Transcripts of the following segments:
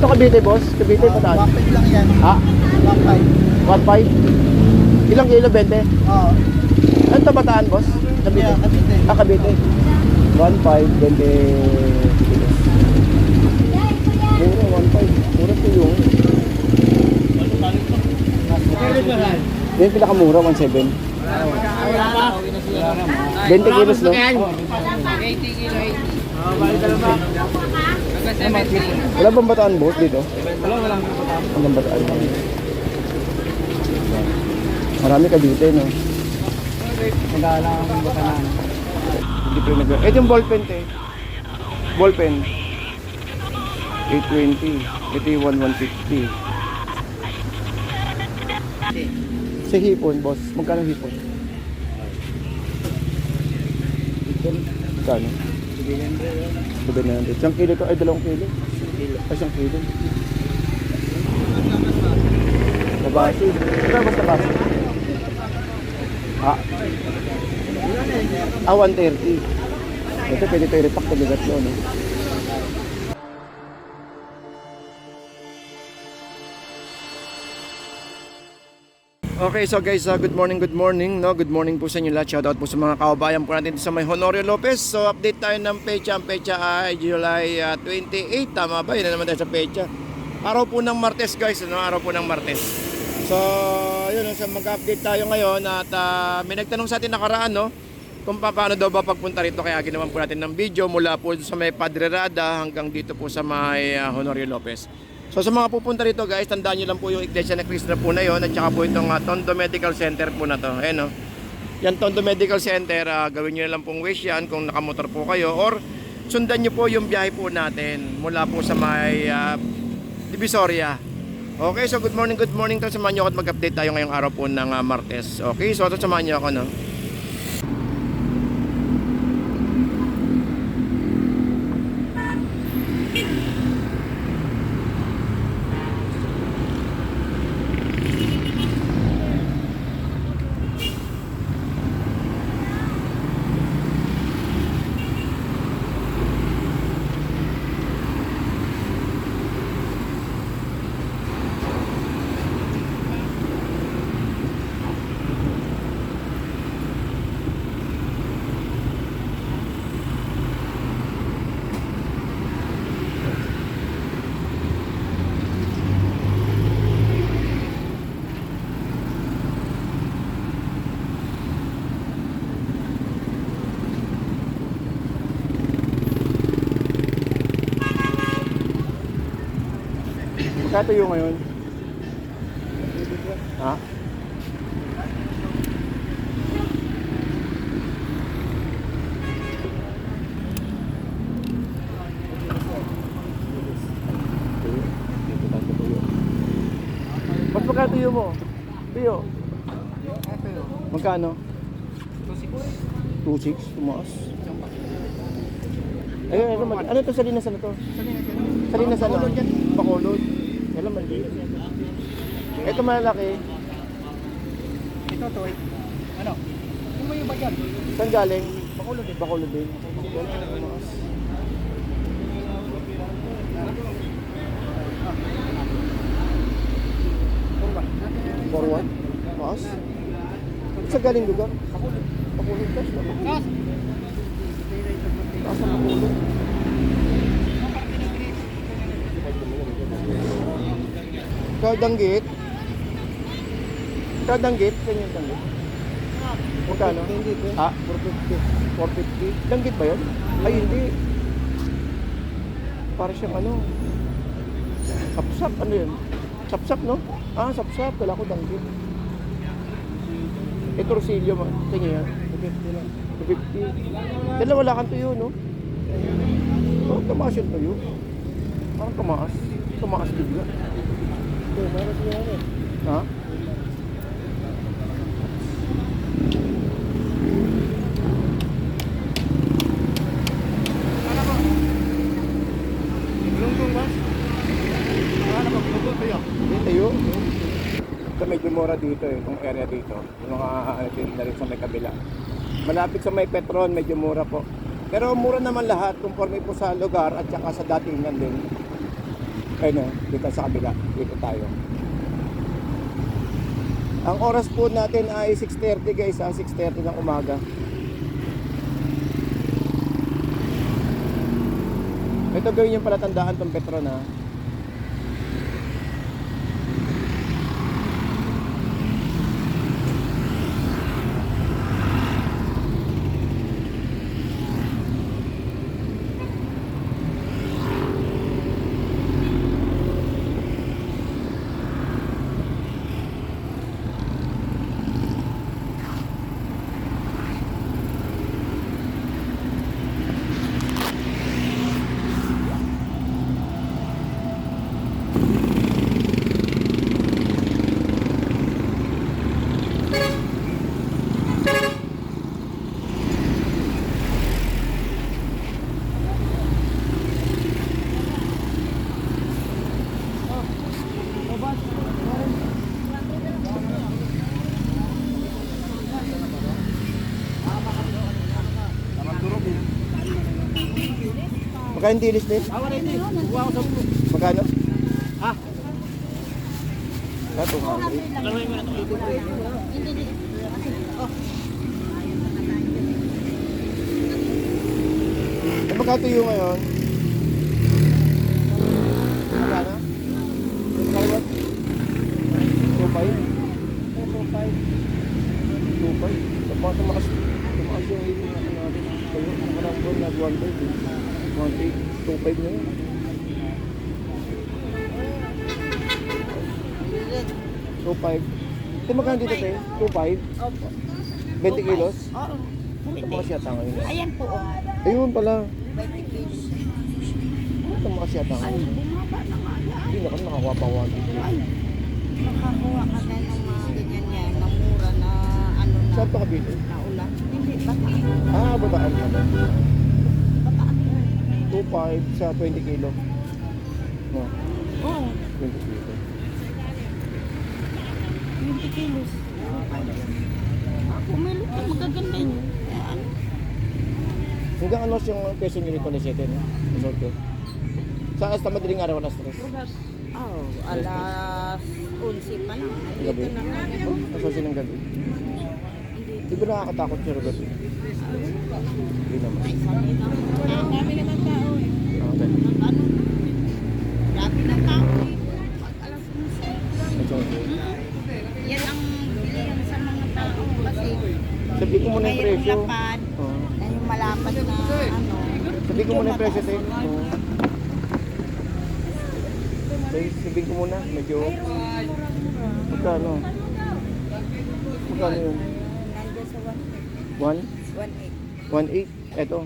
Cavite, boss? Cavite, pataan? 1.5 lang yan. Ha? 1.5. 1.5? Ilang kilo, 20? Oo. Ano ito bataan, boss? Cavite? Yeah, Cavite. Ah, Cavite. 1.5, 20 kilos. Mura, 1.5. Mura po yung. Yung pinakamura, 1.7. 20 kilos, no? 80 kilo, 80. Wala bang bataan, boss, dito? Walang bataan. Walang bataan. Marami Cavite, no? Magala ang bataan. Hindi pa nag- ito yung ballpen, te. Ballpen. 820. Ito yung 150. Sa hipon, boss. Magkano hipon? Magkano? 700. Isang kilo to? Ay, 2 kilo. Ay, 1 kilo. Nabasi. Ito, boss, nabasi. Ah. 130. Ito, pwede tayo repack na bigat yun, no? Okay, so guys, good morning, no? Good morning po sa inyo lahat. Shoutout po sa mga kababayan po natin sa may Honorio Lopez. So, update tayo ng pecha. Ang pecha ay July 28. Tama ba? Yun na naman tayo sa pecha. Araw po ng Martes, guys. Ano? Araw po ng Martes. So, yun. So, mag-update tayo ngayon. At may nagtanong sa atin nakaraan, no? Kung paano daw ba pagpunta rito. Kaya ginawan po natin ng video mula po sa may Padre Rada hanggang dito po sa may Honorio Lopez. So sa mga pupunta rito, guys, tandaan nyo lang po yung Iglesia ni Cristo po na yon, at saka po itong Tondo Medical Center po na to. Ayan, no? Yan, Tondo Medical Center, gawin nyo na lang pong wish yan kung nakamotor po kayo, or sundan nyo po yung biyahe po natin mula po sa may Divisoria. Okay, so good morning, samahan nyo ako at mag-update tayo ngayong araw po ng Martes. Okay, so samahan nyo ako, no? Magkatayo ngayon? Ha? Ba't magkatayo mo? Tiyo? Magkano? 2.6? Tumaas? Ayun, ano to? Salinas ano to? Salinas ano? Bacolod. Alam, maliit. Ito malaki. Ito to eh. Ano? Kung may iba dyan. Saan galing? Bacolod din. Bacolod din. Forward? Maas? Saan galing lugar? Bacolod. Bacolod ka? Kas! Taas ang Bacolod. Kadanggit? Kadanggit? Kanya yung danggit? Magkano? Ha? 450. 450? Danggit ba yun? Ay, hindi. Para siyang ano? Sapsap, ano yun? Sapsap, no? Ah, sapsap. Kala ko danggit. Ito Rosilio, tingin yan. 250 lang. 250. Dala wala kang tuyo, no? Parang tumaas yung tuyo. Parang tumaas. Tumaas bigla. Ha? Lungkong ba? Wala na ba? Tayo. Tayo. Ito medyo mura dito eh, itong area dito. Yung mga na rin sa may kabila. Malapit sa may Petron, medyo mura po. Pero mura naman lahat, conforme po sa lugar at saka sa datingan din. Ayun o, dito sa kabila. Dito tayo. Ang oras po natin ay 6:30 guys, 6:30 ng umaga. Ito gawin yung palatandaan tong Petron ha. Magkano yung dilis din? Magkano? Ah, Ito, 200. Magkano yung ngayon? Magkano? Magkano? 2.5. Tumakas yung hiling natin natin. Kayo, makarang buwan na 1.5. 1.8, 2.5 na yun. Ito magkano dito tayo? 2.5? Opo. 20 kilos? Oo. Ito mga siyata ngayon. Ayan po. Ayun pala. 20 kilos. Ito mga siyata Ay, ngayon. bumaba na nga yan. Hindi na kami nakakuha pa 1 kilos. Ay, makakuha ka na ng mga ganyan yan, na mura na ano na. Saan ito kabili? Na ulan. Hindi, bataan. Bataan pala. Bataan yan. 2.5 sa 20 kilo. No, Oo, 20 kilo. 20 kilos. Ako, may lupa, magaganda yun. Ano? Hanggang ano yung peso nyo rito na 7, no? Resort ko. Sa hasta madaling araw, alas 3. Oh, alas 11 pa lang. Gabi. Dito na nga. Alas 11 ng gabi. Di ba nakakatakot siya, Robert? Hindi naman. Ay, sabi na. Ang dami naman tao eh. Okay. Ano? Dami ng tao eh. Pag alas 11. Resort. Yan ang bilihan sa mga tao kasi Sabi ko muna yung mayroong presyo. lapad Oo. na yung malapad na ano. Sabi ko muna yung presyo, tayo. Oo. Sabihin ko muna, medyo... Magkano? Magkano yun? Nandiyan sa 1? 1.8. 1.8? Eto.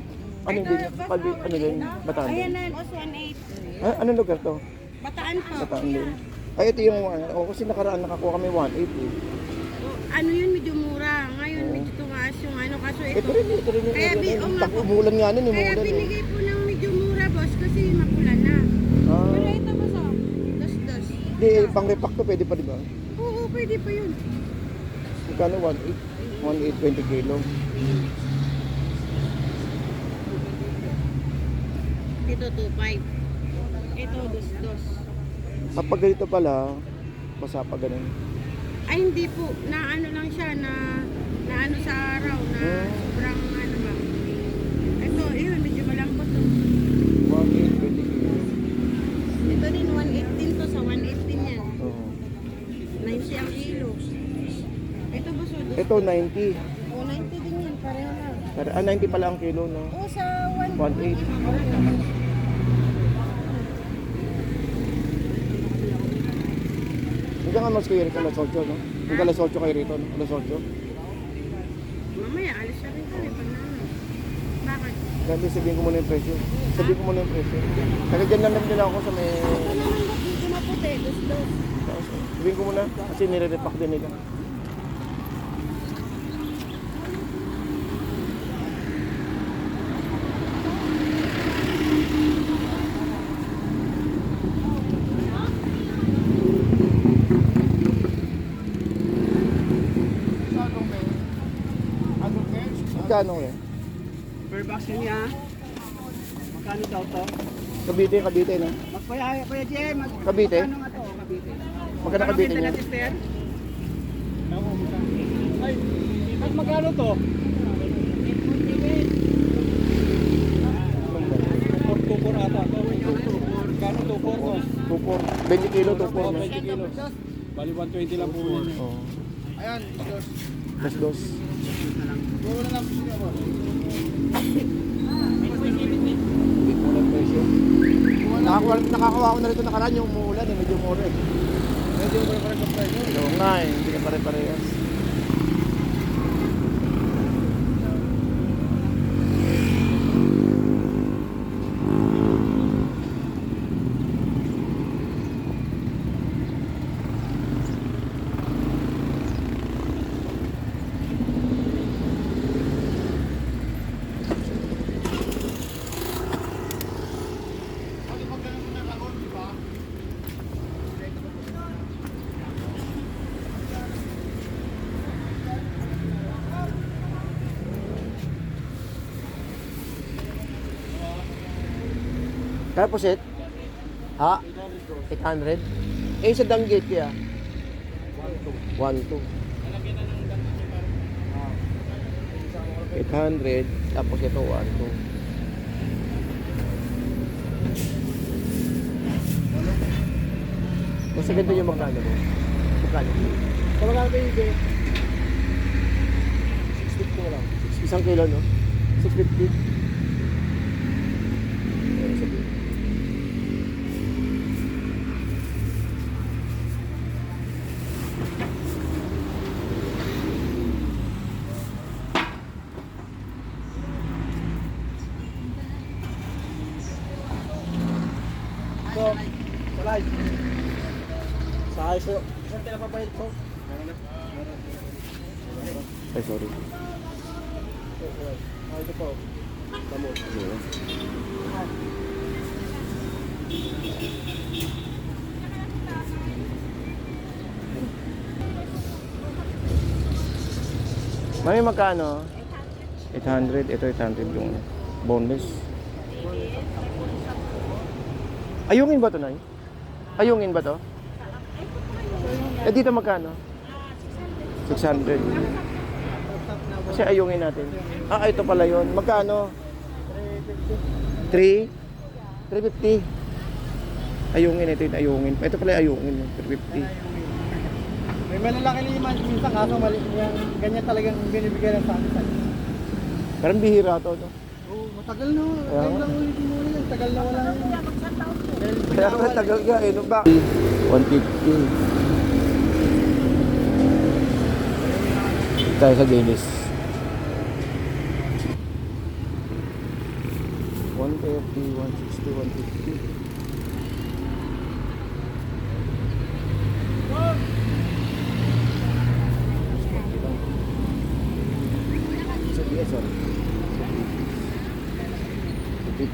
Ano din? Ano din? Bataan Ayan din? na, os 1.8. Anong lugar to? Bataan po. Bataan din. Ay, ito yung... kasi nakaraan nakakuha kami 1.8 eh. Ano yun, medyo mura. Ngayon, medyo tumaas yung ano. Kaso Ito ito. rin yung Kaya area na oo yun. nga po. Umulan nga nun, Kaya umulan eh. binigay po ng medyo mura, boss, kasi makulan na. Pero Ah, ito, boss, oh. Dos-dos. di, pang repack to, pwede pa di ba? Oo, pwede pa yun. Magkano 1.8? 1.8, 20 kilo. Ito, 2.5. Ito, dos-dos. Kapag ganito pala, basa pa ganun. Ay, hindi po. Na ano lang siya, na ano sa araw, na sobrang ano ba. Ito, yun, medyo malambot to. 1.8, 20 kilo. Ito din, 1.8 din to, sa 1.8 din yan. Oo. 90 ang kilo. Ito ba, so, Ito 90. O, 90 din yan, pareho lang. 90 pala ang kilo, no? O, sa 1.8. Hanggang mas kayo rito, alas 8, no? Hanggang alas 8 kayo rito, no? Alas 8. Mamaya, alis na rin kami pag namin. Bakit? Dati sabihin ko muna yung presyo. Sabihin ko muna yung presyo. Taga dyan lang nila ako sa may... Ito naman ba dito na puti, dos-dos. Sabihin ko muna kasi nire-repack din nila. Magkano eh? per box niya. Magkano daw to? Kabite, no? Magpa Kuya Jem, Cavite? magkano nga to? Cavite. Magkano Cavite niya? Sister? Ay, at magkano to? 2-4 ata. Magkano 2-4 to? 2-4. 20 kilo, 2-4. 20 kilos. Bali 120 lang po yun. Oo. Ayan, dos. Plus dos. Wala lang po siya mo. Nakakuha ko na rito nakaraan yung umuulan eh, medyo mura eh. Medyo pare-pare sa presyo. Oo nga eh, hindi ka pare-parehas. Kaya po set? Ha? 800? Eh, sa danggit kaya? 1-2. 800, tapos ito 1-2. Mas ganda yung magkano mo? Magkano? Sa mga baby, 650 lang. 1 kilo, no? 650. Ano sabihin? so, salay. Sa ayos po. Saan tayo papayad po? Ay, sorry. Ito po. Tamo. Mami, magkano? 800. Ito 800 yung boneless. Ayungin ba to, Nay? Ayungin ba to? Eh, dito magkano? 600. Kasi ayungin natin. Ah, ito pala yun. Magkano? 3? 350. Ayungin, ito yung ayungin. Ito pala ayungin. 350. May malalaki liman minsan kaso mali yan. Ganyan talagang binibigyan ng sakit. Parang bihira to, no? Oo, matagal na. Kaya Ngayon nga. lang ulitin mo yan. Tagal na wala yan. Kaya nga tagal ka eh. No ba? 150. Tayo sa Dennis. 150, 160, 150. Yes, sir. 50,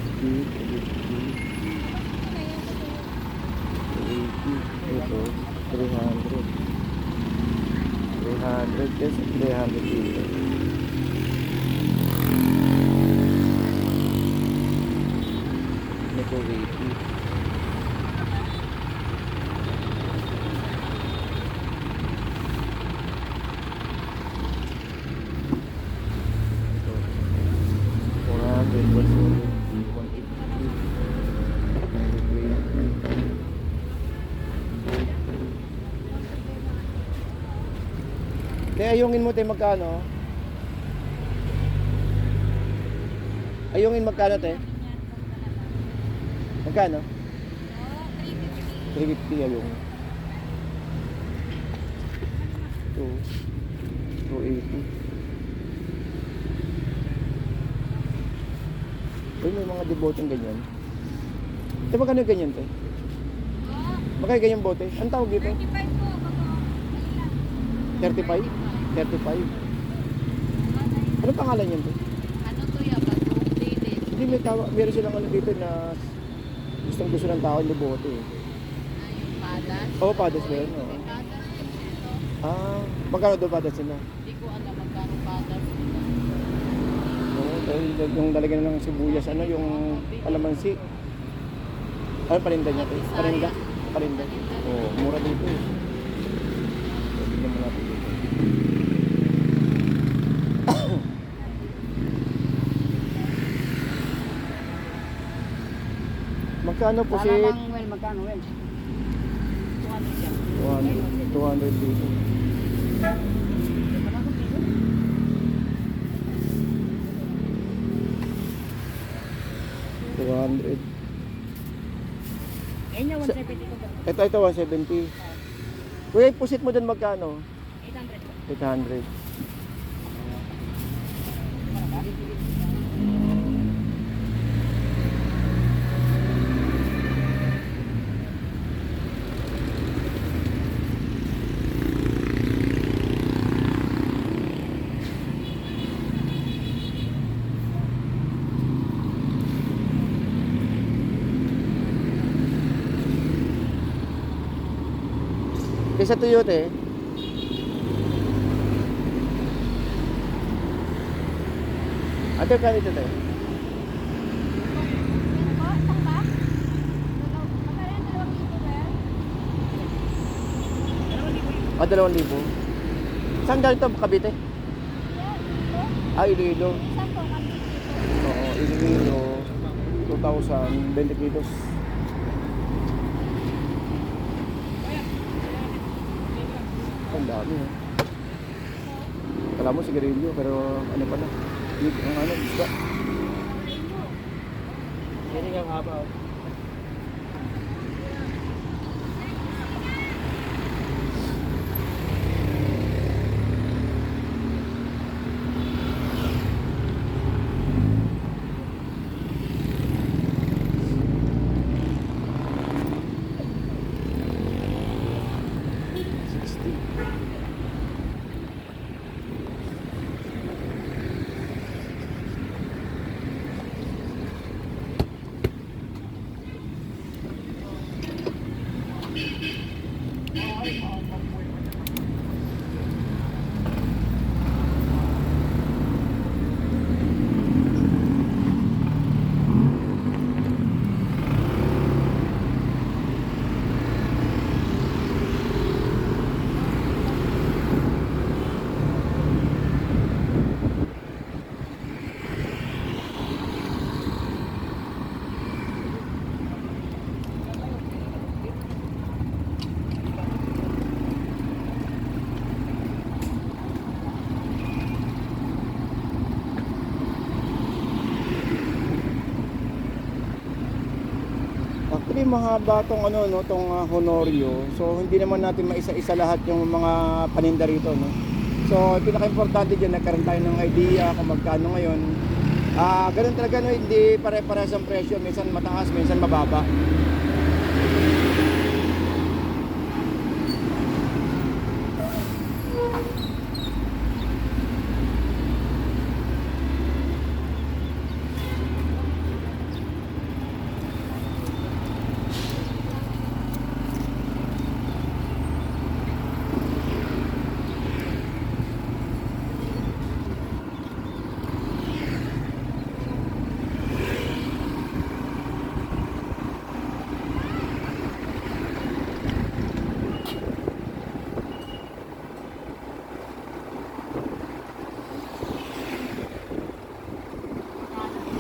80, ito, 300. 300, yes, 300 dito. Ito, 80. Te, ayungin mo, te, magkano? Ayungin magkano, te? Magkano? 350 ayungin. 280. Uy, may mga deboteng ganyan. Te, magkano yung ganyan, te? Magkano ganyan bote? Anong tawag dito? 35 po, baka 35? 35. Ano pangalan yan, te? ano to ya, bagong dated. Hindi, may tawa, meron silang ano dito na gustong gusto ng tao lubote eh. Padas. Oo, padas ba yun? Oo. Padas ito. Ah, magkano daw padas sila? Hindi ko alam magkano padas. Oo, dahil yung lalagyan ng sibuyas, ano, yung kalamansi. Ano paninda niya? Paninda? Paninda. Oo, mura dito eh. So, tignan mo natin dito. Magkano po si... Well, magkano, well? 200 dito. $200. Ayun niya, 170 ko. Ito 170. Kuya, yung pusit mo dun magkano? 800. 800. Kaysa Toyota eh. Ate, kano ito tayo? Ah, 2,000. Saan galing ito? Cavite? Ah, Iloilo. Oo, Iloilo. 2,000, 20 kilos. Ang dami eh. Kala mo sigarilyo, pero ano pala? Ang ano, isda. Hindi nga haba. Actually, mahaba tong ano no, tong Honorio. So hindi naman natin maisa-isa lahat yung mga paninda rito, no. So pinaka-importante diyan, nagkaroon tayo ng idea kung magkano ngayon. Ganun talaga, no, hindi pare-parehas ang presyo, minsan mataas, minsan mababa.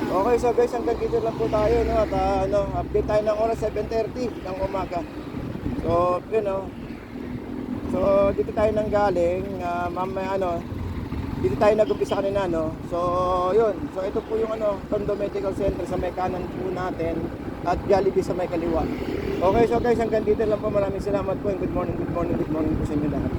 Okay, so guys, hanggang dito lang po tayo, no, at update tayo ng oras 7:30 ng umaga. So, yun, no. So, dito tayo nang galing, mamaya, dito tayo nag-umpisa kanina, no. So, yun. So, ito po yung Tondo Medical Center sa may kanan po natin at Jollibee sa may kaliwa. Okay, so guys, hanggang dito lang po. Maraming salamat po and good morning po sa inyo lahat.